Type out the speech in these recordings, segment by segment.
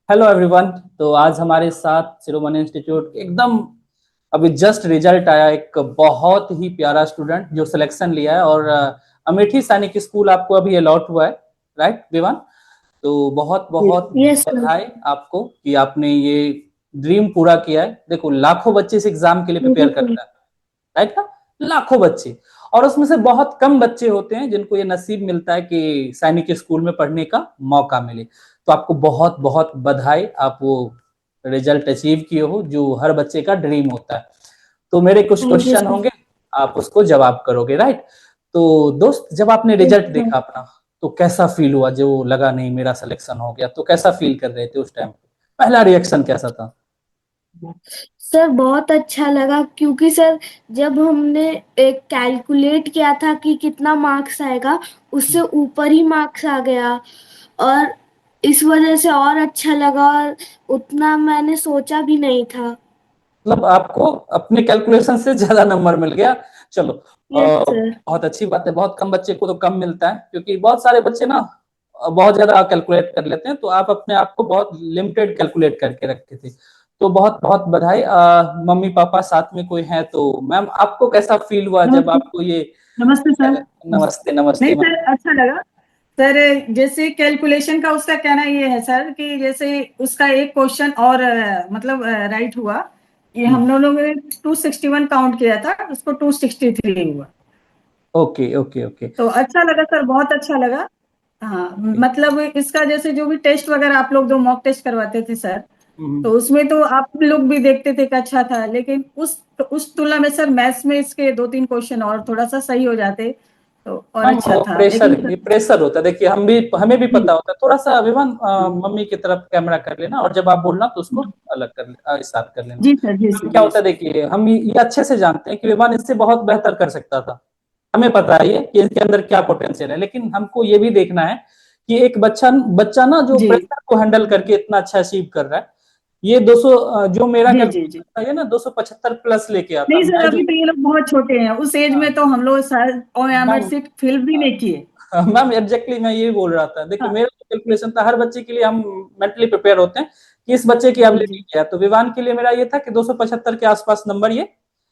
Hello everyone. तो आज हमारे साथ शिरोमणि इंस्टीट्यूट एकदम अभी जस्ट रिजल्ट आया, एक बहुत ही प्यारा स्टूडेंट जो सिलेक्शन लिया है और अमेठी सैनिक स्कूल आपको अभी अलॉट हुआ है, राइट विवान? तो बहुत बहुत यस सर। बधाई आपको कि आपने ये ड्रीम पूरा किया है। देखो, लाखों बच्चे इस एग्जाम के लिए थैंक यू प्रिपेयर सर। करते हैं, राइट ना? लाखों बच्चे, और उसमें से बहुत कम बच्चे होते हैं जिनको ये नसीब मिलता है कि सैनिक स्कूल में पढ़ने का मौका मिले। तो आपको बहुत बहुत बधाई, आप वो रिजल्ट अचीव किए हो जो हर बच्चे का ड्रीम होता है। तो मेरे कुछ थैंक यू क्वेश्चन सर। होंगे, आप उसको जवाब करोगे, राइट? तो दोस्त, जब आपने यस रिजल्ट सर। देखा अपना, तो कैसा फील हुआ? जो लगा नहीं मेरा सिलेक्शन हो गया, तो कैसा फील कर रहे थे उस टाइम? पहला रिएक्शन कैसा था? सर बहुत अच्छा लगा क्योंकि सर जब हमने एक कैलकुलेट किया था कि कितना मार्क्स आएगा, उससे ऊपर ही मार्क्स आ गया। और इस वजह से और अच्छा लगा, और उतना मैंने सोचा भी नहीं था। मतलब आपको अपने कैलकुलेशन से ज्यादा नंबर मिल गया। चलो, यस सर। बहुत अच्छी बात है। बहुत कम बच्चे को तो कम मिलता है, क्योंकि बहुत सारे बच्चे ना बहुत ज्यादा कैलकुलेट कर लेते हैं। तो आप अपने आप को बहुत लिमिटेड कैलकुलेट करके रखे थे। तो बहुत बहुत बधाई। मम्मी पापा साथ में कोई है तो मैम, आपको कैसा फील हुआ जब नमस्ते। आपको ये? नमस्ते सर। नमस्ते नहीं नमस्ते मैम। सर, अच्छा लगा। सर जैसे कैलकुलेशन का उसका कहना ये है सर कि जैसे उसका एक क्वेश्चन और मतलब राइट हुआ। ये हम लोगों ने 261 काउंट किया था, उसको 263 हुआ। Okay okay okay. तो अच्छा लगा सर, बहुत अच्छा लगा। हाँ, मतलब इसका जैसे जो भी टेस्ट वगैरह आप लोग जो मॉक टेस्ट करवाते थे सर, तो उसमें तो आप लोग भी देखते थे कि अच्छा था, लेकिन उस तुलना में सर मैथ्स में इसके दो तीन क्वेश्चन और थोड़ा सा सही हो जाते तो और मैम, अच्छा था, प्रेशर, लेकिन ये प्रेशर होता है। देखिए, हमें भी जी पता होता है थोड़ा सा। अभिमान, जी मम्मी की तरफ कैमरा कर लेना, और जब आप बोलना तो उसको अलग कर साथ कर लेना। जी सर, जी मैम, सर, क्या जी होता है, सर। देखिए हम ये अच्छे से जानते हैं कि विमान इससे बहुत बेहतर कर सकता था। हमें पता है ये कि इसके अंदर क्या पोटेंशियल है, लेकिन हमको ये भी देखना है कि एक बच्चा बच्चा ना जो जी प्रेशर को हैंडल करके इतना अच्छा अचीव कर रहा है। ये 200, जो मेरा जी जी जी। कैलकुलेशन था, ये ना 275 प्लस लेके आता। नहीं सर, मैं जो, अभी तो ये लोग बहुत छोटे हैं, उस एज में हाँ तो हम लोग शायद ओएमआर मैम, सीट फिल भी नहीं किए। मैम एग्जैक्टली मैं यही बोल रहा था। देखिए, हाँ मेरा जो कैलकुलेशन था, हर बच्चे के लिए हम मेंटली प्रिपेयर होते हैं कि इस बच्चे की जी एबिलिटी जी क्या है। तो विवान के लिए मेरा ये था कि 275 के आसपास नंबर ये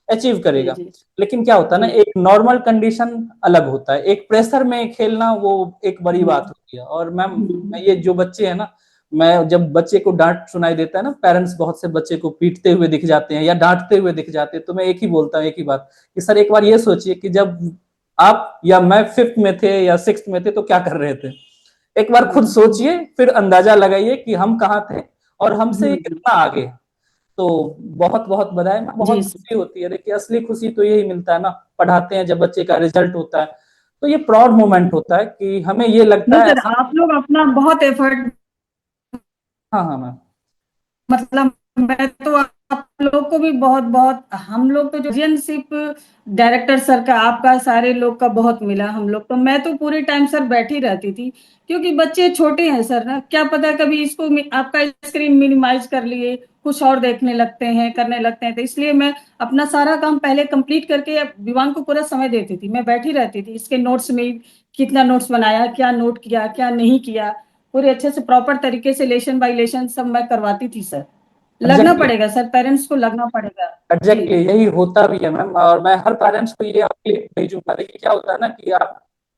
अचीव जी करेगा। जी लेकिन क्या होता है ना, जी एक नॉर्मल कंडीशन अलग होता है, एक प्रेशर में खेलना वो एक बड़ी जी बात होती है। और मैम, जी मैं ये जो बच्चे हैं ना, मैं जब बच्चे को डांट सुनाई देता है ना, पेरेंट्स बहुत से बच्चे को पीटते हुए दिख जाते हैं या डांटते हुए दिख जाते हैं, तो मैं एक ही बोलता हूँ, एक ही बात, कि सर एक बार ये सोचिए कि जब आप या मैं फिफ्थ में थे या सिक्स्थ में थे तो क्या कर रहे थे। एक बार खुद सोचिए, फिर अंदाजा लगाइए कि हम कहाँ थे और हमसे ये जी कितना आगे। तो बहुत बहुत बधाई। बहुत जी खुशी होती है। देखिए, असली खुशी तो यही मिलता है ना, पढ़ाते हैं जब बच्चे का रिजल्ट होता है, तो ये प्राउड मोमेंट होता है कि हमें ये नहीं लगता है सर, ऐसा। आप लोग अपना बहुत एफर्ट, हाँ हाँ मैम। मतलब मैं तो आप लोग को भी बहुत बहुत, हम लोग तो जो सिर्फ डायरेक्टर सर का, आपका, सारे लोग का बहुत मिला हम लोग तो। मैं तो पूरे टाइम सर बैठी रहती थी, क्योंकि बच्चे छोटे हैं सर ना, क्या पता कभी इसको आपका स्क्रीन मिनिमाइज कर लिए, कुछ और देखने लगते हैं, करने लगते हैं, तो इसलिए मैं अपना सारा काम पहले कंप्लीट करके विवान को पूरा समय देती थी। मैं बैठी रहती थी इसके नोट्स में, कितना नोट्स बनाया, क्या नोट किया, क्या नहीं किया, पूरे अच्छे से प्रॉपर तरीके से लेशन बाय लेशन सब मैं करवाती थी सर। लगना एग्जैक्टली पड़ेगा सर, पेरेंट्स को लगना पड़ेगा। जी एग्जैक्टली यही होता भी है मैम। और मैं हर पेरेंट्स को ये आपके भेजूंगा। देखिए, क्या होता है ना कि आप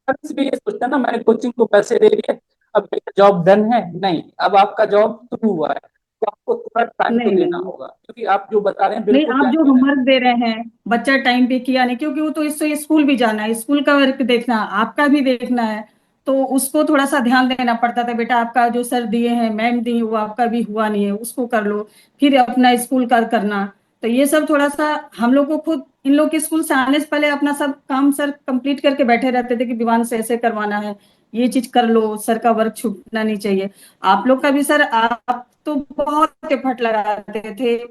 पेरेंट्स भी ये सोचते हैं ना, मैंने कोचिंग को पैसे दे दिए, अब मेरा जॉब डन है। नहीं, अब आपका जॉब शुरू हुआ है, तो आपको थोड़ा टाइम तो नहीं देना नहीं होगा, क्योंकि आप जो बता रहे हैं नहीं, बिल्कुल आप जो जेन्युइन है। होमवर्क दे रहे हैं, बच्चा टाइम पे किया नहीं, क्योंकि वो तो इससे स्कूल भी जाना है, स्कूल का वर्क देखना, आपका भी देखना है, तो उसको थोड़ा सा ध्यान देना पड़ता था। बेटा आपका जो सर दिए हैं, मैम दी, वो आपका भी हुआ नहीं है, उसको कर लो, फिर अपना स्कूल का करना। तो ये सब थोड़ा सा हम लोग को खुद, इन लोग के स्कूल से आने से पहले अपना सब काम सर कंप्लीट करके बैठे रहते थे कि विवान से ऐसे करवाना है, ये चीज कर लो, सर का वर्क छूटना नहीं चाहिए। आप लोग का भी सर, आप तो बहुत एफर्ट लगाते थे,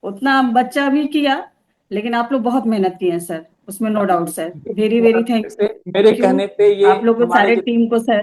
उतना बच्चा भी किया, लेकिन आप लोग बहुत मेहनत किए हैं सर, उसमें नो डाउट सर। वेरी एक वेरी बार थैंक फिर से मेरे यू कहने पे ये आप लोग को, हमारे सारे जितने, टीम को सर,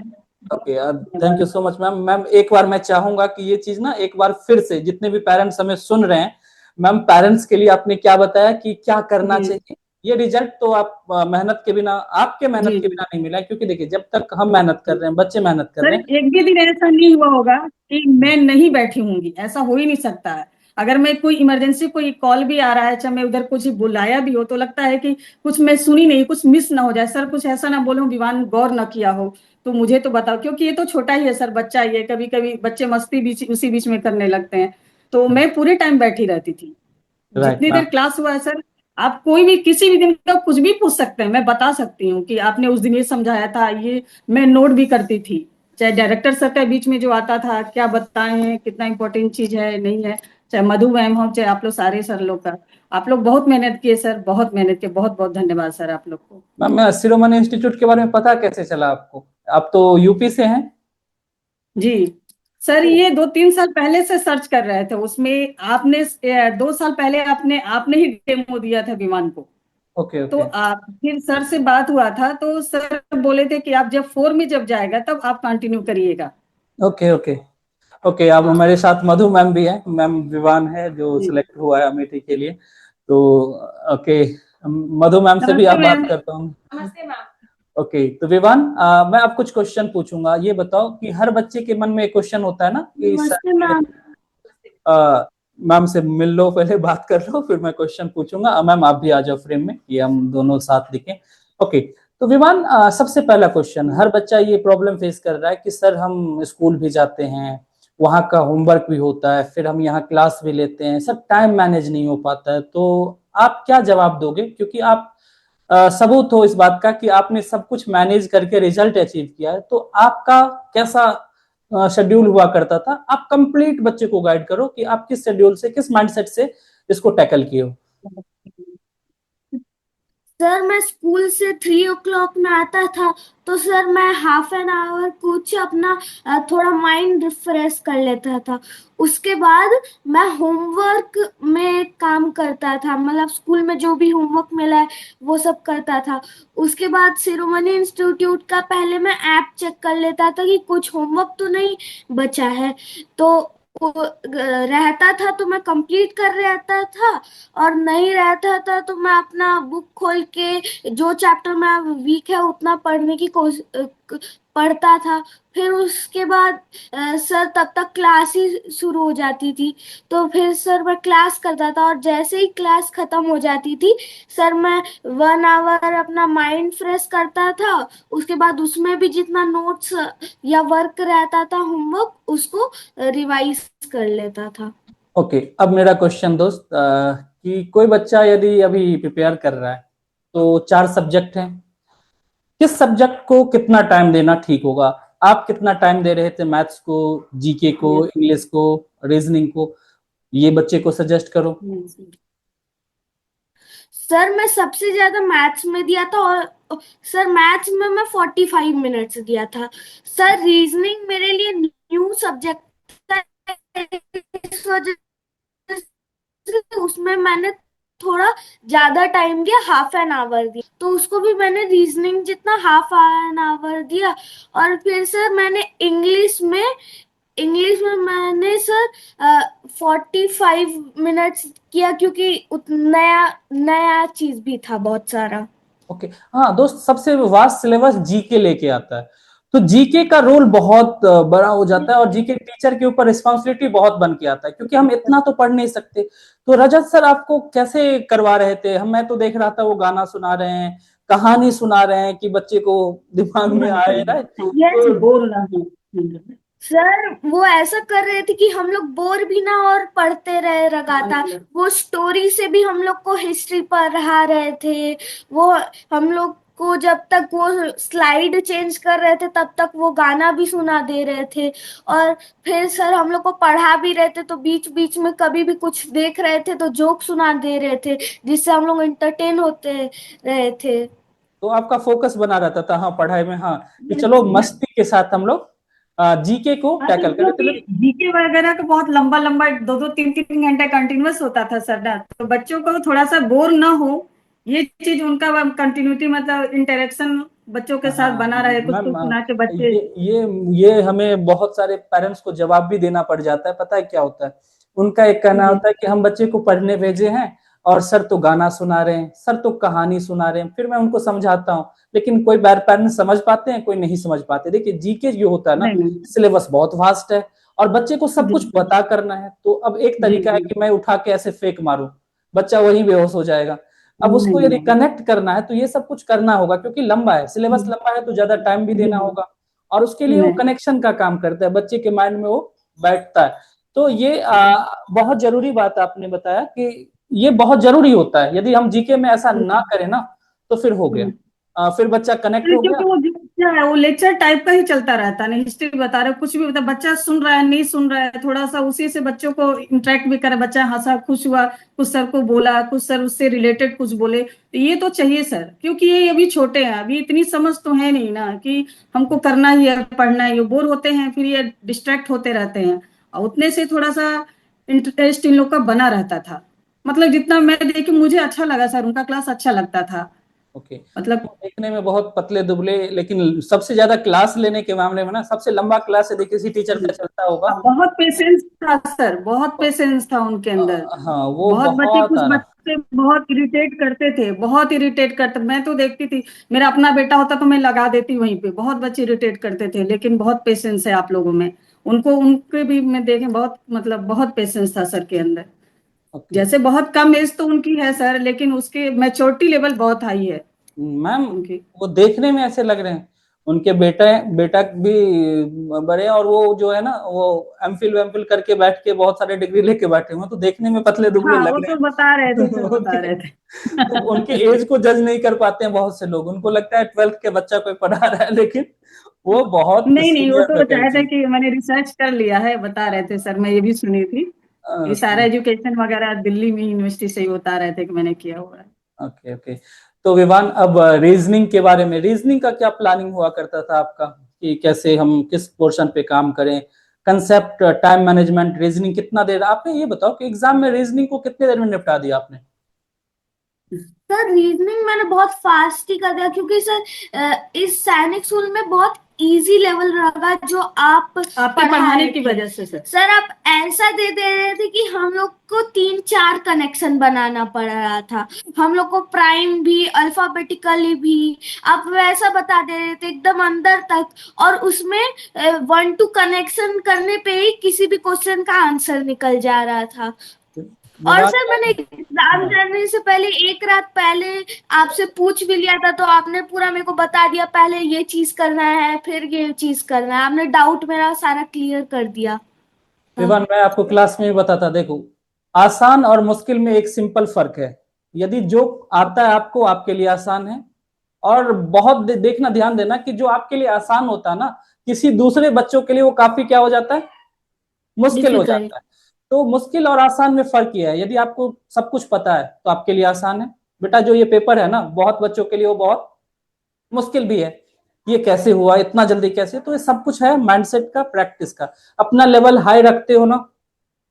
ओके, थैंक यू धन्यवाद। So much ma'am. मैम, एक बार मैं चाहूंगा कि ये चीज ना एक बार फिर से, जितने भी पेरेंट्स हमें सुन रहे हैं, मैम पेरेंट्स के लिए आपने क्या बताया कि क्या करना जी चाहिए? ये रिजल्ट तो आप मेहनत के बिना, आपके मेहनत जी के बिना नहीं मिला, क्योंकि देखिए जब तक हम मेहनत कर रहे हैं, बच्चे मेहनत कर सर, रहे हैं। एक भी दिन ऐसा नहीं हुआ होगा कि मैं नहीं बैठी होंगी, ऐसा हो ही नहीं सकता है। अगर मैं कोई इमरजेंसी, कोई कॉल भी आ रहा है, चाहे मैं उधर कुछ बुलाया भी हो, तो लगता है कि कुछ मैं सुनी नहीं, कुछ मिस ना हो जाए, सर कुछ ऐसा ना बोलो विवान गौर ना किया हो, तो मुझे तो बताओ, क्योंकि ये तो छोटा ही है सर, बच्चा ही है, कभी कभी बच्चे मस्ती बीच उसी बीच में करने लगते हैं। तो मैं पूरे टाइम बैठी रहती थी, राइट जितनी देर मैम। क्लास हुआ है सर। आप कोई भी किसी भी दिन का कुछ भी पूछ सकते हैं, मैं बता सकती हूँ कि आपने उस दिन ये समझाया था, ये मैं नोट भी करती थी। चाहे डायरेक्टर सर का बीच में जो आता था, क्या बताएं, कितना इंपॉर्टेंट चीज है नहीं है, चाहे मधु मैम हो, चाहे आप लोग सारे सर लोग का, आप लोग बहुत मेहनत किए सर, बहुत मेहनत किए, बहुत बहुत धन्यवाद सर आप लोग को। मैम, शिरोमणि इंस्टीट्यूट के बारे में पता कैसे चला आपको? आप तो यूपी से हैं। जी सर, ये 2-3 साल पहले से सर्च कर रहे थे, उसमें आपने 2 साल पहले आपने आपने ही डेमो दिया था विमान को। ओके तो ओके आप फिर सर से बात हुआ था, तो सर बोले थे कि आप जब 4 में जब जाएगा तब आप कंटिन्यू करिएगा। Okay okay okay. अब हमारे साथ मधु मैम भी है, मैम विवान है जो जी सिलेक्ट हुआ है अमेठी के लिए। तो ओके, मधु मैम से भी नमस्ते आप बात मैम। करता हूँ। ओके, तो विवान, मैं आप कुछ क्वेश्चन पूछूंगा। ये बताओ कि हर बच्चे के मन में एक क्वेश्चन होता है ना कि सर नमस्ते मैम। मैम से मिल लो, पहले बात कर लो, फिर मैं क्वेश्चन पूछूंगा। मैम आप भी आ जाओ फ्रेम में, ये हम दोनों साथ दिखें। ओके, तो विमान, सबसे पहला क्वेश्चन, हर बच्चा ये प्रॉब्लम फेस कर रहा है कि सर हम स्कूल भी जाते हैं, वहाँ का होमवर्क भी होता है, फिर हम यहाँ क्लास भी लेते हैं, सर टाइम मैनेज नहीं हो पाता है। तो आप क्या जवाब दोगे, क्योंकि आप सबूत हो इस बात का कि आपने सब कुछ मैनेज करके रिजल्ट अचीव किया है। तो आपका कैसा शेड्यूल हुआ करता था? आप कंप्लीट बच्चे को गाइड करो कि आप किस शेड्यूल से, किस माइंडसेट से इसको टैकल किए हो। सर मैं स्कूल से 3 o'clock में आता था, तो सर मैं हाफ एन आवर कुछ अपना थोड़ा माइंड रिफ्रेश कर लेता था। उसके बाद मैं होमवर्क में काम करता था, मतलब स्कूल में जो भी होमवर्क मिला है वो सब करता था। उसके बाद शिरोमणि इंस्टीट्यूट का पहले मैं ऐप चेक कर लेता था कि कुछ होमवर्क तो नहीं बचा है। तो वो रहता था तो मैं कंप्लीट कर रहता था, और नहीं रहता था तो मैं अपना बुक खोल के जो चैप्टर में वीक है उतना पढ़ने की कोशिश पढ़ता था। फिर उसके बाद सर तब तक क्लास ही शुरू हो जाती थी, तो फिर सर मैं क्लास करता था, और जैसे ही क्लास खत्म हो जाती थी सर मैं 1 hour अपना माइंड फ्रेश करता था। उसके बाद उसमें भी जितना नोट्स या वर्क रहता था होमवर्क, उसको रिवाइज कर लेता था। ओके, अब मेरा क्वेश्चन दोस्त, कि कोई बच्चा यदि अभी प्रिपेयर कर रहा है, तो 4 सब्जेक्ट हैं, किस सब्जेक्ट को कितना टाइम देना ठीक होगा? आप कितना टाइम दे रहे थे मैथ्स को, जीके को, इंग्लिश को, रीजनिंग को? ये बच्चे को सजेस्ट करो। सर मैं सबसे ज्यादा मैथ्स में दिया था, और सर मैथ्स में मैं 45 मिनट्स दिया था। सर रीजनिंग मेरे लिए न्यू सब्जेक्ट था, इस वजह से उसमें मैंने थोड़ा ज्यादा टाइम दिया, हाफ एन आवर दिया, तो उसको भी मैंने रीजनिंग जितना हाफ एन आवर दिया। और फिर सर मैंने इंग्लिश में मैंने सर 45 मिनट्स किया, क्योंकि नया नया चीज भी था बहुत सारा। ओके, हाँ दोस्त, सबसे वास्ट सिलेबस जीके लेके आता है, तो जीके का रोल बहुत बड़ा हो जाता है, और जीके टीचर के ऊपर रिस्पॉन्सिबिलिटी बहुत बन के आता है, क्योंकि हम इतना तो पढ़ नहीं सकते। तो रजत सर आपको कैसे करवा रहे थे? हम मैं तो देख रहा था वो गाना सुना रहे हैं, कहानी सुना रहे हैं कि बच्चे को दिमाग में आए, राइट? यस तो बोल रहा हूँ। सर, वो ऐसा कर रहे थे कि हम लोग बोर भी ना और पढ़ते रहे लगातार। वो स्टोरी से भी हम लोग को हिस्ट्री पढ़ा रहे थे। वो हम लोग को जब तक वो स्लाइड चेंज कर रहे थे तब तक वो गाना भी सुना दे रहे थे। और फिर सर हम लोग को पढ़ा भी रहे थे, तो बीच बीच में कभी भी कुछ देख रहे थे तो जोक सुना दे रहे थे, जिससे हम लोग एंटरटेन होते रहे थे। तो आपका फोकस बना रहता था, हाँ, पढ़ाई में, हाँ, कि चलो मस्ती के साथ हम लोग जीके को हाँ सर, टैकल करें। तो क्योंकि जीके वगैरह का बहुत लंबा लंबा 2-2, 3-3 घंटे कंटिन्यूअस होता था सर ना, तो बच्चों को थोड़ा सा बोर ना हो, ये चीज उनका कंटिन्यूटी, मतलब इंटरेक्शन बच्चों के साथ हाँ बना रहे, कुछ मैम, कुछ सुना के बच्चे। ये हमें बहुत सारे पेरेंट्स को जवाब भी देना पड़ जाता है। पता है क्या होता है? उनका एक कहना होता है कि हम बच्चे को पढ़ने भेजे हैं, और सर तो गाना सुना रहे हैं, सर तो कहानी सुना रहे हैं, फिर मैं उनको समझाता हूँ, लेकिन कोई पेरेंट्स समझ पाते हैं, कोई नहीं समझ पाते। देखिए जीके जो होता है ना, नहीं सिलेबस बहुत वास्ट है और बच्चे को सब जी कुछ पता करना है। तो अब एक जी तरीका है जी कि मैं उठा के ऐसे फेंक मारूं, बच्चा वहीं बेहोश हो जाएगा। अब उसको नहीं यदि नहीं कनेक्ट करना है तो ये सब कुछ करना होगा, क्योंकि लंबा है, सिलेबस लंबा है तो ज्यादा टाइम भी देना जी होगा, और उसके लिए वो नहीं कनेक्शन का काम करता है, बच्चे के माइंड में वो बैठता है। तो ये बहुत जरूरी बात आपने बताया कि ये बहुत जरूरी होता है। यदि हम जीके में ऐसा ना करें ना तो फिर हो गया, फिर बच्चा कनेक्ट हो क्योंकि गया। वो जो लेक्चर है वो लेक्चर टाइप का ही चलता रहता है, नहीं हिस्ट्री बता रहे कुछ भी बता, बच्चा सुन रहा है नहीं सुन रहा है, थोड़ा सा उसी से बच्चों को इंटरेक्ट भी करे, बच्चा हंसा खुश हुआ, कुछ सर को बोला, कुछ सर उससे रिलेटेड कुछ बोले, तो ये तो चाहिए सर, क्योंकि ये अभी छोटे हैं, अभी इतनी समझ तो है नहीं ना कि हमको करना ही है पढ़ना ही है, बोर होते हैं फिर ये डिस्ट्रैक्ट होते रहते हैं, और उतने से थोड़ा सा इंटरेस्ट इन लोग का बना रहता था। मतलब जितना मैं देखी मुझे अच्छा लगा सर, उनका क्लास अच्छा लगता था। ओके, मतलब तो देखने में बहुत पतले दुबले, लेकिन सबसे ज्यादा क्लास लेने के मामले में ना सबसे लंबा क्लास यदि किसी टीचर का चलता होगा, बहुत पेशेंस था सर, बहुत पेशेंस था उनके अंदर। हाँ वो बहुत बच्चे, बहुत कुछ आराम। बच्चे बहुत इरिटेट करते थे, बहुत इरिटेट करते, मैं तो देखती थी, मेरा अपना बेटा होता तो मैं लगा देती वहीं पे, बहुत बच्चे इरिटेट करते थे, लेकिन बहुत पेशेंस है आप लोगों में, उनको उनके भी मैं देखे बहुत, मतलब बहुत पेशेंस था सर के अंदर। ओके जैसे बहुत कम एज तो उनकी है सर, लेकिन उसके मैच्योरिटी लेवल बहुत हाई है मैम, उनकी। वो देखने में ऐसे लग रहे हैं, उनके बेटा भी बड़े हैं, और वो जो है ना वो एमफिल वेमफिल करके बैठ के बहुत सारे डिग्री लेके बैठे हुए हैं, तो देखने में पतले दुबले हाँ लग वो रहे तो बता रहे थे हैं। सर, बता रहे थे। तो उनके एज को जज नहीं कर पाते हैं बहुत से लोग, उनको लगता है 12th के बच्चा कोई पढ़ा रहा है, लेकिन वो बहुत नहीं नहीं, वो सीनियर तो चाहते फैकल्टी। कि मैंने रिसर्च कर लिया है, बता रहे थे सर, मैं ये भी सुनी थी, ये सारा एजुकेशन वगैरह दिल्ली में यूनिवर्सिटी से ही बता रहे थे कि मैंने किया हुआ है। Okay okay. तो विवान, अब रीजनिंग के बारे में, रीजनिंग का क्या प्लानिंग हुआ करता था आपका, कि कैसे हम किस पोर्शन पे काम करें, कंसेप्ट, टाइम मैनेजमेंट, रीजनिंग कितना देर, आपने ये बताओ कि एग्जाम में रीजनिंग को कितने देर में निपटा दिया आपने। सर रीजनिंग मैंने बहुत फास्ट ही कर दिया, क्योंकि सर इस सैनिक स्कूल में बहुत इजी लेवल रहा जो आप आपके पढ़ा पढ़ाने रहे की थे। वजह से सर। सर आप ऐसा दे रहे थे कि हम लोग को 3-4 कनेक्शन बनाना पड़ रहा था, हम लोग को प्राइम भी अल्फाबेटिकली भी, आप वैसा बता दे रहे थे एकदम अंदर तक, और उसमें 1-2 कनेक्शन करने पे ही किसी भी क्वेश्चन का आंसर निकल जा रहा था। और विवान, सर मैंने एग्जाम हाँ, जाने से पहले एक रात पहले आपसे पूछ भी लिया था, तो आपने पूरा मेरे को बता दिया, पहले ये चीज करना है फिर ये चीज करना है, आपने डाउट मेरा सारा क्लियर कर दिया। हाँ। विवान मैं आपको क्लास में भी बताता, देखो आसान और मुश्किल में एक सिंपल फर्क है। यदि जो आता है आपको, आपके लिए आसान है, और बहुत देखना, ध्यान देना कि जो आपके लिए आसान होता है ना, किसी दूसरे बच्चों के लिए वो काफी क्या हो जाता है, मुश्किल हो डिफिकल्ट। जाता है। तो मुश्किल और आसान में फर्क ये है, यदि आपको सब कुछ पता है तो आपके लिए आसान है। बेटा जो ये पेपर है ना, बहुत बच्चों के लिए वो बहुत मुश्किल भी है, ये कैसे हुआ इतना जल्दी कैसे, तो ये सब कुछ है माइंडसेट का, प्रैक्टिस का। अपना लेवल हाई रखते हो ना,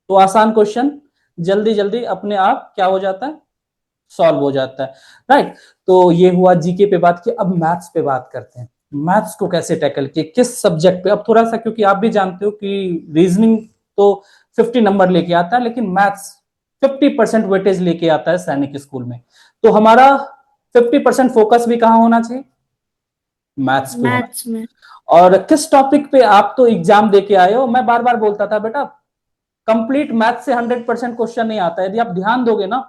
तो आसान क्वेश्चन जल्दी जल्दी अपने आप क्या हो जाता है, सॉल्व हो जाता है। राइट, तो ये हुआ जीके पे बात की। अब मैथ्स पे बात करते हैं, मैथ्स को कैसे टैकल किए, किस सब्जेक्ट पे। अब थोड़ा सा, क्योंकि आप भी जानते हो कि रीजनिंग तो 50 नंबर लेके आता है, लेकिन मैथ्स 50% वेटेज लेके आता है सैनिक स्कूल में। तो हमारा 50% फोकस भी कहाँ होना चाहिए, मैथ्स पे होना मैथ्स में। चाहिए। और किस टॉपिक पे, आप तो एग्जाम दे के आए हो, मैं बार बार बोलता था बेटा कंप्लीट मैथ से 100% क्वेश्चन नहीं आता, यदि आप ध्यान दोगे ना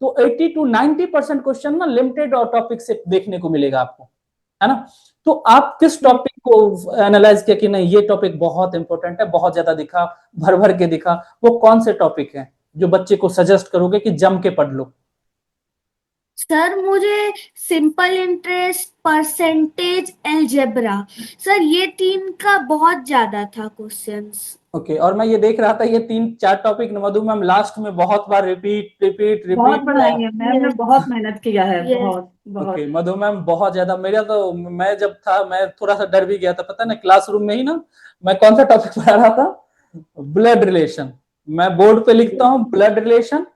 तो 80 to 90% क्वेश्चन ना लिमिटेड और टॉपिक से देखने को मिलेगा आपको, है ना। तो आप किस टॉपिक को एनालाइज किया कि नहीं ये टॉपिक बहुत इंपॉर्टेंट है, बहुत ज्यादा दिखा, भर भर के दिखा, वो कौन से टॉपिक है जो बच्चे को सजेस्ट करोगे कि जम के पढ़ लो। सर मुझे simple interest, percentage, algebra, sir ये 3 का बहुत ज्यादा था क्वेश्चंस। ओके, और मैं ये देख रहा था ये 3-4 टॉपिक मधु मैम लास्ट में बहुत बार रिपीट रिपीट बहुत रिपीट। बढ़ाई है मैम ने, यस। बहुत मेहनत किया है, यस। बहुत ओके बहुत। मधु मैम, बहुत ज्यादा। मेरा तो, मैं जब था मैं थोड़ा सा डर भी गया था, पता ना क्लासरूम में ही ना, मैं कौन सा टॉपिक पढ़ा रहा था, ब्लड रिलेशन। मैं बोर्ड पे लिखता हूँ ब्लड रिलेशन,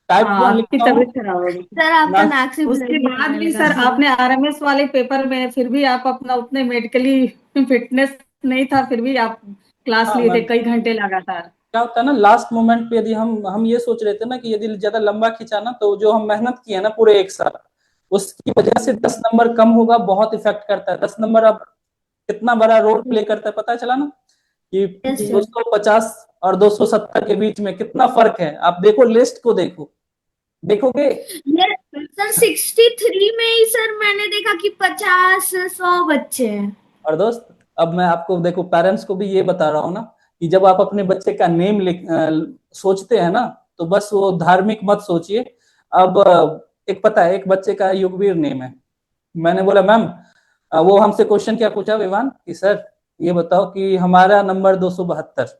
टाइप हाँ 1 आपकी लिखता हूँ। तबीयत खराब हो गई थी। सर आपका मैं नाक से उसके ब्लड बाद निकलने भी लगा सर था। आपने आरएमएस वाले पेपर में फिर भी आप अपना उतने मेडिकली फिटनेस नहीं था, फिर भी आप क्लास हाँ लिए थे मैम, कई घंटे लगातार। क्या होता है ना, लास्ट मोमेंट पे यदि हम ये सोच रहे थे ना कि यदि ज्यादा लंबा खींचा ना, तो जो हम मेहनत की है ना पूरे एक साल, उसकी वजह से 10 नंबर कम होगा, बहुत इफेक्ट करता है 10 नंबर। अब कितना बड़ा रोल प्ले करता है पता चला ना, कि यस सर। 250 और 270 के बीच में कितना फर्क है। आप देखो, लिस्ट को देखो, देखोगे। ये सर 63 में ही सर मैंने देखा कि 50-100 बच्चे हैं। और दोस्त, अब मैं आपको देखो पेरेंट्स को भी ये बता रहा हूँ ना, कि जब आप अपने बच्चे का नेम सोचते हैं ना, तो बस वो धार्मिक मत सोचिए। अब एक पता है, एक बच्चे का युगवीर नेम है। मैंने बोला मैम, वो हमसे क्वेश्चन क्या पूछा विवान, कि सर ये बताओ कि हमारा नंबर 272,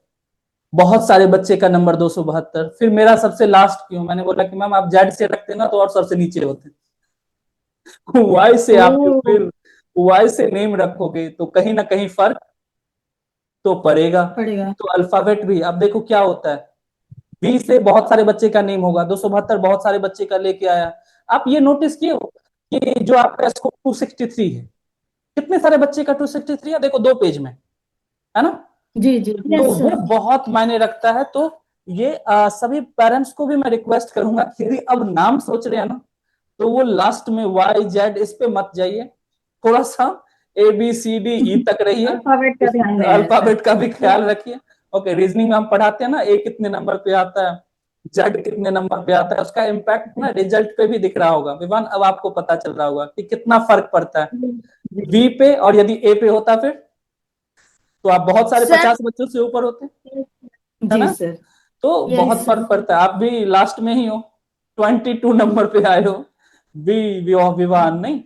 बहुत सारे बच्चे का नंबर 272, फिर मेरा सबसे लास्ट क्यों? मैंने बोला कि मैम आप जेड से रखते ना तो और सबसे नीचे होते। वाई से आप ओ फिर वाई से नेम रखोगे तो कहीं ना कहीं फर्क तो पड़ेगा। पड़ेगा। तो अल्फाबेट भी अब देखो क्या होता है, बी से बहुत सारे बच्चे का नेम होगा, 272 बहुत सारे बच्चे का लेके आया। आप ये नोटिस किए हो कि जो आपका स्कोर 263 है, कितने सारे बच्चे का 263 है, देखो 2 पेज में, है ना। जी जी तो यस वो सर। बहुत मायने रखता है। तो ये सभी पेरेंट्स को भी मैं रिक्वेस्ट करूंगा कि यदि अब नाम सोच रहे हैं ना, तो वो लास्ट में वाई जेड इस पे मत जाइए, थोड़ा सा A B C D E तक रहिए, अल्फाबेट का ध्यान देना है सर। अल्फाबेट का भी ख्याल रखिए। ओके, रीजनिंग में हम पढ़ाते हैं ना, ए कितने नंबर पे आता है, जेड कितने नंबर पे आता है, उसका इम्पैक्ट ना रिजल्ट पे भी दिख रहा होगा। विवान, अब आपको पता चल रहा होगा कि कितना फर्क पड़ता है जी बी पे, और यदि ए पे होता फिर तो आप बहुत सारे सर 50 बच्चों से ऊपर होते, है जी ना। सर। तो यस बहुत सर। फर्क पड़ता है। आप भी लास्ट में ही हो, 22 नंबर पे आए हो, विवान नहीं।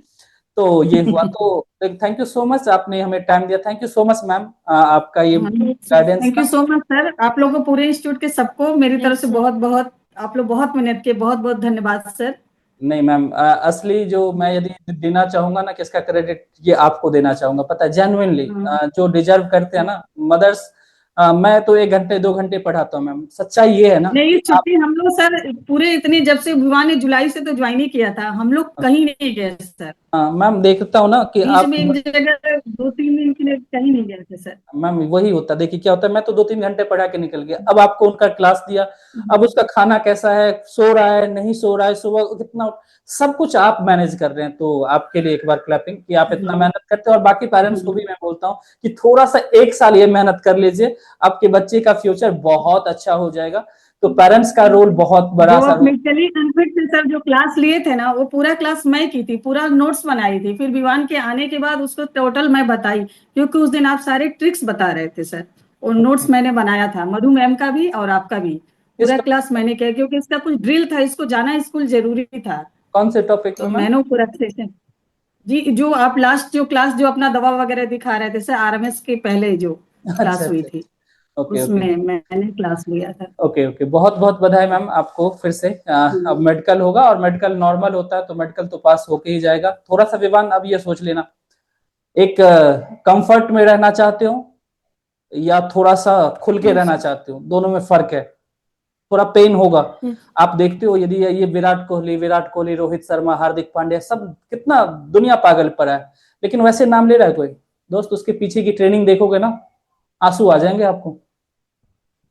तो ये हुआ। तो थैंक यू सो मच, आपने हमें टाइम दिया। Thank you so much ma'am, आपका ये गाइडेंस थैंक यू था। सो मच सर, आप लोगों को पूरे इंस्टीट्यूट के सबको मेरी तरफ यस से सर। बहुत बहुत, आप लोग बहुत मेहनत किए, बहुत बहुत धन्यवाद सर। नहीं मैम, असली जो मैं यदि देना चाहूंगा ना, किसका क्रेडिट, ये आपको देना चाहूंगा, पता है, जेन्युइनली हाँ। जो डिजर्व करते हैं ना मदर्स। मैं तो 1 घंटे 2 घंटे पढ़ाता हूँ मैम, सच्चाई ये है ना नहीं कि आप। छुट्टी हम लोग सर पूरे इतनी, जब से भगवान ने जुलाई से तो ज्वाइन ही किया था, हम लोग कहीं नहीं गए सर। मैम देखता हूँ ना कि बीच आप। में एक जगह 2-3 दिन के लिए कहीं नहीं गए थे सर। मैम वही होता है, देखिए क्या होता है, मैं तो 2-3 घंटे पढ़ा के निकल गया, अब आपको उनका क्लास दिया, अब उसका खाना कैसा है, सो रहा है नहीं सो रहा है, सुबह कितना, सब कुछ आप मैनेज कर रहे हैं। तो आपके लिए एक बार क्लैपिंग कि आप इतना जी मेहनत करते हैं। और बाकी पेरेंट्स को भी मैं बोलता हूँ कि थोड़ा सा 1 साल ये मेहनत कर लीजिए, आपके बच्चे का फ्यूचर बहुत अच्छा हो जाएगा। तो पेरेंट्स का रोल बहुत बड़ा जो सा रोल। मेंटली अनफिट थे सर, जो क्लास लिए थे ना, वो पूरा क्लास मैं की थी, पूरा नोट्स बनाई थी, फिर विवान के आने के बाद उसको टोटल मैं बताई, क्योंकि उस दिन आप सारे ट्रिक्स बता रहे थे सर, और नोट्स मैंने बनाया था, मधु मैम का भी और आपका भी, इस पूरा क्लास मैंने किया, क्योंकि इसका कुछ ड्रिल था, इसको जाना स्कूल जरूरी था। कौन से टॉपिक में तो मैम? मैंने वो पूरा सेशन, जी जो आप लास्ट जो क्लास जो अपना दवा वगैरह दिखा रहे थे सर, आरएमएस के पहले जो अच्छा क्लास हुई अच्छा, थी, ओके ओके उसमें मैंने क्लास लिया था। ओके ओके, बहुत बहुत बधाई मैम आपको फिर से। अब मेडिकल होगा, और मेडिकल नॉर्मल होता है तो मेडिकल तो पास होके ही जाएगा। थोड़ा सा विवान अब ये सोच लेना, एक कंफर्ट में रहना चाहते हो या थोड़ा सा खुल के यस रहना चाहते हो, दोनों में फर्क है, थोड़ा पेन होगा। सर। आप देखते हो यदि ये विराट कोहली, रोहित शर्मा, हार्दिक पांड्या, सब कितना दुनिया पागल पड़ा है, लेकिन वैसे नाम ले रहा है कोई? दोस्त, उसके पीछे की ट्रेनिंग देखोगे ना, आंसू आ जाएंगे आपको,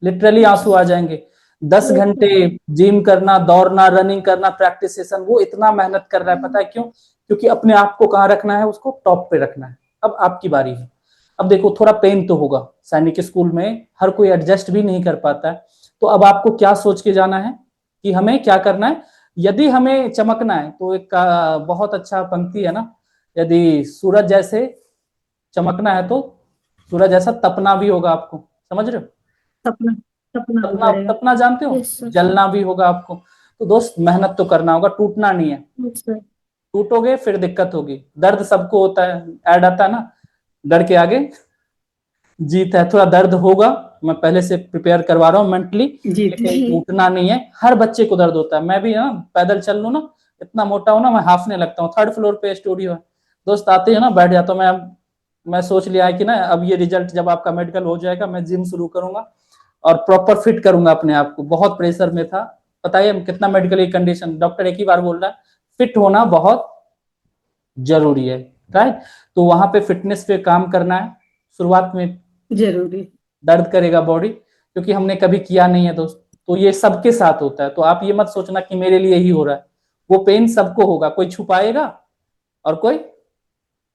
लिटरली आंसू आ जाएंगे। 10 घंटे जिम करना, दौड़ना, रनिंग करना, प्रैक्टिस सेशन, वो इतना मेहनत कर रहा है, पता है क्यों? क्योंकि अपने आप को कहाँ रखना है, उसको टॉप पे रखना है। अब आपकी बारी है। अब देखो, थोड़ा पेन तो होगा, सैनिक स्कूल में हर कोई एडजस्ट भी नहीं कर पाता है। तो अब आपको क्या सोच के जाना है कि हमें क्या करना है? यदि हमें चमकना है तो एक बहुत अच्छा पंक्ति है ना, यदि सूरज जैसे चमकना है तो सूरज जैसा तपना भी होगा आपको, समझ रहे हो? सपना, सपना भी तपना, पड़ेगा। तपना जानते हो, यस सर। जलना भी होगा आपको। तो दोस्त, मेहनत तो करना होगा, टूटना नहीं है। Yes sir. टूटोगे फिर दिक्कत होगी, दर्द सबको होता है, ऐड आता है ना, डर के आगे जीत है। थोड़ा दर्द होगा, मैं पहले से प्रिपेयर करवा रहा हूँ मेंटली, जी लेकिन टूटना नहीं है। हर बच्चे को दर्द होता है, मैं भी ना पैदल चल लूँ ना, इतना मोटा हूं ना, मैं हाफने लगता हूँ। 3rd फ्लोर पे स्टूडियो है, दोस्त आते हैं ना, बैठ जाता हूँ मैं सोच लिया है कि ना, अब ये रिजल्ट जब आपका मेडिकल हो जाएगा, मैं जिम शुरू करूंगा और प्रॉपर फिट करूंगा अपने आप को। बहुत प्रेशर में था, बताइए कितना मेडिकल कंडीशन, डॉक्टर एक ही बार बोल रहा है फिट होना बहुत जरूरी है, राइट। तो वहां पे फिटनेस पे काम करना है। शुरुआत में जरूरी। दर्द करेगा बॉडी, क्योंकि हमने कभी किया नहीं है दोस्त। तो ये सबके साथ होता है, तो आप ये मत सोचना कि मेरे लिए ही हो रहा है, वो पेन सबको होगा, कोई छुपाएगा और कोई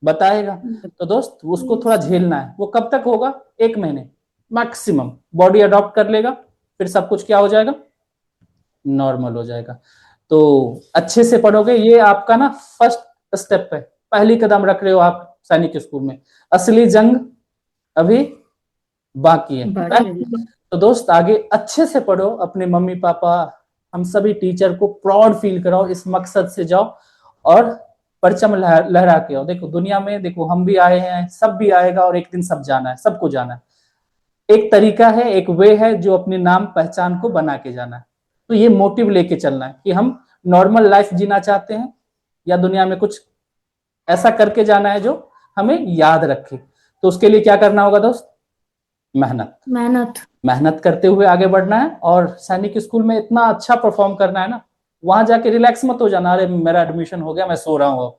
बताएगा। तो दोस्त उसको थोड़ा झेलना है। वो कब तक होगा? 1 महीने मैक्सिमम, बॉडी अडॉप्ट कर लेगा, फिर सब कुछ क्या हो जाएगा? नॉर्मल हो जाएगा। तो अच्छे से पढ़ोगे, ये आपका ना फर्स्ट स्टेप है, पहली कदम रख रहे हो आप सैनिक स्कूल में। असली जंग अभी बाकी है। तो दोस्त आगे अच्छे से पढ़ो, अपने मम्मी पापा हम सभी टीचर को प्राउड फील कराओ, इस मकसद से जाओ और परचम लहरा के आओ। देखो दुनिया में, देखो हम भी आए हैं, सब भी आएगा और एक दिन सब जाना है, सबको जाना है। एक तरीका है, एक वे है जो अपने नाम पहचान को बना के जाना है। तो ये मोटिव लेके चलना है कि हम नॉर्मल लाइफ जीना चाहते हैं या दुनिया में कुछ ऐसा करके जाना है जो हमें याद रखे। तो उसके लिए क्या करना होगा दोस्त? मेहनत मेहनत करते हुए आगे बढ़ना है। और सैनिक स्कूल में इतना अच्छा परफॉर्म करना है ना, वहां जाके रिलैक्स मत हो जाना, अरे मेरा एडमिशन हो गया मैं सो रहा हूँ।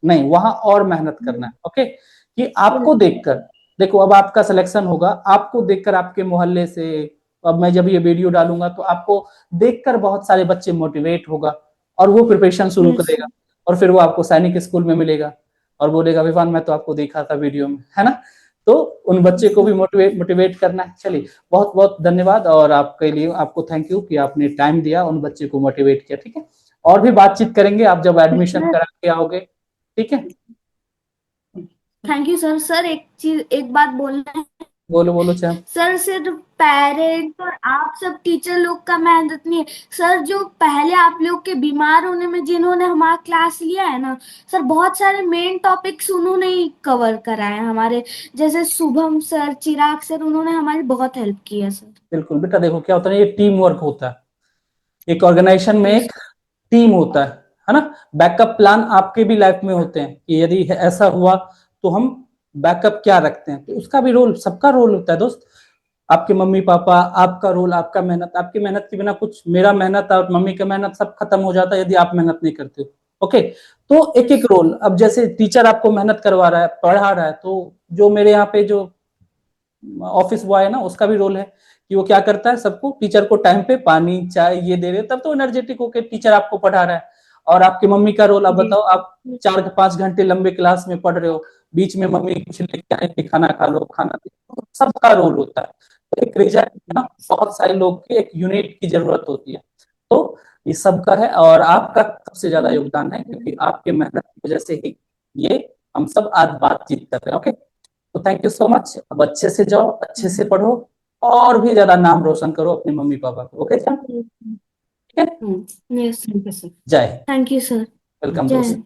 नहीं, वहां और मेहनत करना है। ओके, कि आपको देखकर, देखो अब आपका सिलेक्शन होगा, आपको देखकर आपके मोहल्ले से, अब मैं जब ये वीडियो डालूंगा तो आपको देखकर बहुत सारे बच्चे मोटिवेट होगा और वो प्रिपरेशन शुरू करेगा और फिर वो आपको सैनिक स्कूल में मिलेगा और बोलेगा विवान मैं तो आपको देखा था वीडियो में, है ना। तो उन बच्चे को भी मोटिवेट करना है। चलिए बहुत बहुत धन्यवाद और आपके लिए आपको थैंक यू कि आपने टाइम दिया, उन बच्चे को मोटिवेट किया। ठीक है, और भी बातचीत करेंगे आप जब एडमिशन करा के आओगे। ठीक है, थैंक यू सर। सर एक बात बोलना है बोलो बोलो चाहे। सर, सिर्फ पेरेंट्स और आप सब टीचर लोग का मेहनत नहीं है सर, जो पहले आप लोग के बीमार होने में जिन्होंने हमारा क्लास लिया है ना सर, बहुत सारे मेन टॉपिक्स उन्होंने ही कवर कराए हैं हमारे, जैसे शुभम सर, चिराग सर, उन्होंने हमारी बहुत हेल्प की है सर। बिल्कुल बेटा, देखो क्या होता है, ये टीम वर्क होता है, एक ऑर्गेनाइजेशन में एक टीम होता है ना। बैकअप प्लान आपके भी लाइफ में होते हैं कि यदि ऐसा हुआ तो हम बैकअप क्या रखते हैं, तो उसका भी रोल, सबका रोल होता है दोस्त। आपके मम्मी पापा, आपका रोल, आपका मेहनत, आपकी मेहनत के बिना कुछ, मेरा मेहनत और मम्मी का मेहनत सब खत्म हो जाता है यदि आप मेहनत नहीं करते हो। ओके, तो एक एक रोल, अब जैसे टीचर आपको मेहनत करवा रहा है, पढ़ा रहा है, तो जो मेरे यहाँ पे जो ऑफिस बॉय है ना, उसका भी रोल है कि वो क्या करता है, सबको, टीचर को टाइम पे पानी चाय ये दे रहे, तब तो एनर्जेटिक होकर टीचर आपको पढ़ा रहा है। और आपकी मम्मी का रोल, आप बताओ, आप 4-5 घंटे लंबे क्लास में पढ़ रहे हो, बीच में मम्मी कुछ लेके आए कि खाना खा लो, खाना दे, तो सबका रोल होता है। तो एक रिजल्ट ना, बहुत सारे लोग के एक यूनिट की जरूरत होती है, तो ये सबका है और आपका सबसे ज्यादा योगदान है, क्योंकि आपके मेहनत की वजह से ही ये हम सब आज बातचीत कर रहे हैं। ओके, तो थैंक यू सो मच। अब अच्छे से जाओ, अच्छे से पढ़ो और भी ज्यादा नाम रोशन करो अपने मम्मी पापा को। ओके, ठीक है, यस, जय Hind. Thank you sir. Welcome जय दोस्त। हिंद।